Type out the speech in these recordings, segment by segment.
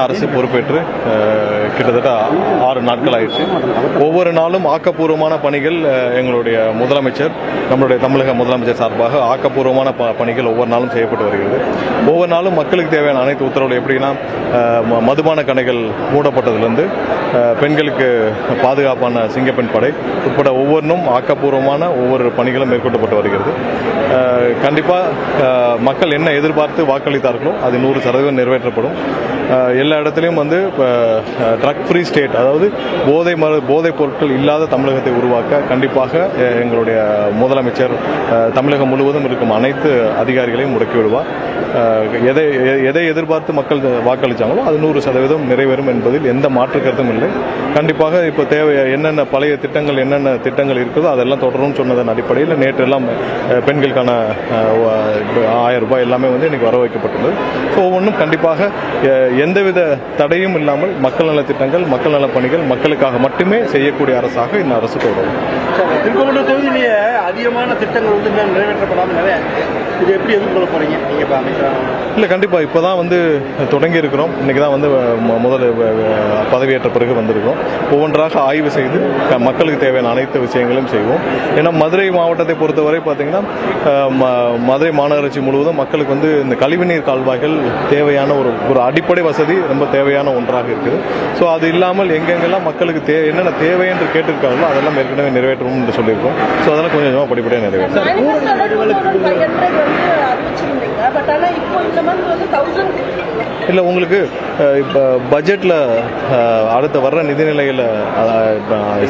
அரசு பொறுப்பேற்று கிட்டத்தட்ட 6 நாட்கள் ஆயிடுச்சு. ஒவ்வொரு நாளும் ஆக்கப்பூர்வமான பணிகள் எங்களுடைய முதலமைச்சர், நம்மளுடைய தமிழக முதலமைச்சர் சார்பாக ஆக்கப்பூர்வமான பணிகள் ஒவ்வொரு நாளும் செய்யப்பட்டு வருகிறது. ஒவ்வொரு நாளும் மக்களுக்கு தேவையான அனைத்து உத்தரவுகள் எப்படின்னா, மதுபான கடைகள் மூடப்பட்டதிலிருந்து பெண்களுக்கு பாதுகாப்பான சிங்கப்பெண் படை உட்பட ஒவ்வொன்றும் ஆக்கப்பூர்வமான ஒவ்வொரு பணிகளும் மேற்கொள்ளப்பட்டு வருகிறது. கண்டிப்பாக மக்கள் என்ன எதிர்பார்த்து வாக்களித்தார்களோ அது 100% நிறைவேற்றப்படும். எல்லா இடத்துலையும் ட்ரக் ஃப்ரீ ஸ்டேட், அதாவது போதைப் பொருட்கள் இல்லாத தமிழகத்தை உருவாக்க கண்டிப்பாக எங்களுடைய முதலமைச்சர் தமிழகம் முழுவதும் இருக்கும் அனைத்து அதிகாரிகளையும் முடக்கி விடுவார். எதை எதிர்பார்த்து மக்கள் வாக்களித்தாங்களோ அது 100% நிறைவேறும் என்பதில் எந்த மாற்று கருத்தும் இல்லை. கண்டிப்பாக இப்போ தேவை என்னென்ன பழைய திட்டங்கள் என்னென்ன திட்டங்கள் இருக்குதோ அதெல்லாம் தொடரும்னு சொன்னதன் அடிப்படையில் நேற்று எல்லாம் பெண்களுக்கான 1000 ரூபாய் எல்லாமே இன்னைக்கு வர வைக்கப்பட்டுள்ளது. ஸோ ஒவ்வொன்றும் கண்டிப்பாக எந்தவித தடையும் இல்லாமல் மக்கள் நல திட்டங்கள், மக்கள் நல பணிகள் மக்களுக்காக மட்டுமே செய்யக்கூடிய அரசாக இந்த அரசு தொடரும். திருக்கோவிலூர் தொகுதியிலேயே அதிகமான திட்டங்கள் நிறைவேற்றப்படாமல் நிறைய, இது எப்படி எதிர்கொள்ள போறீங்க நீங்க இல்லை, கண்டிப்பாக இப்போதான் தொடங்கி இருக்கிறோம். இன்னைக்கு தான் முதல் பதவியேற்ற பிறகு வந்திருக்கிறோம். ஒவ்வொன்றாக ஆய்வு செய்து மக்களுக்கு தேவையான அனைத்து விஷயங்களையும் செய்வோம். ஏன்னா மதுரை மாவட்டத்தை பொறுத்தவரை பார்த்தீங்கன்னா, மதுரை மாநகராட்சி முழுவதும் மக்களுக்கு இந்த கழிவுநீர் கால்வாய்கள் தேவையான ஒரு அடிப்படை வசதி ரொம்ப தேவையான ஒன்றாக இருக்குது. ஸோ அது இல்லாமல் எங்கெங்கெல்லாம் மக்களுக்கு என்னென்ன தேவை என்று கேட்டிருக்காங்களோ அதெல்லாம் ஏற்கனவே நிறைவேற்றணும் என்று சொல்லியிருக்கோம். ஸோ அதெல்லாம் கொஞ்சம் கொஞ்சமாக படிப்படியாக நிறைவேற்றும். இல்லை, உங்களுக்கு இப்போ பட்ஜெட்டில் அடுத்த வர்ற நிதிநிலையில்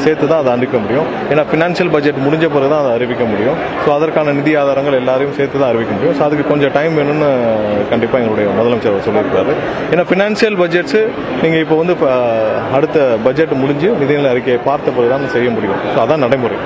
சேர்த்து தான் அதை அறிவிக்க முடியும். ஏன்னா ஃபினான்ஷியல் பட்ஜெட் முடிஞ்ச பிறகு தான் அதை அறிவிக்க முடியும். ஸோ அதற்கான நிதி ஆதாரங்கள் எல்லாரையும் சேர்த்து தான் அறிவிக்க முடியும். ஸோ அதுக்கு கொஞ்சம் டைம் வேணும்னு கண்டிப்பாக எங்களுடைய முதலமைச்சர் சொல்லியிருக்காரு. ஏன்னா ஃபினான்ஷியல் பட்ஜெட்ஸு நீங்கள் இப்போ அடுத்த பட்ஜெட் முடிஞ்சு நிதிநிலை அறிக்கையை பார்த்த பிறகு தான் செய்ய முடியும். ஸோ அதான் நடைமுறை.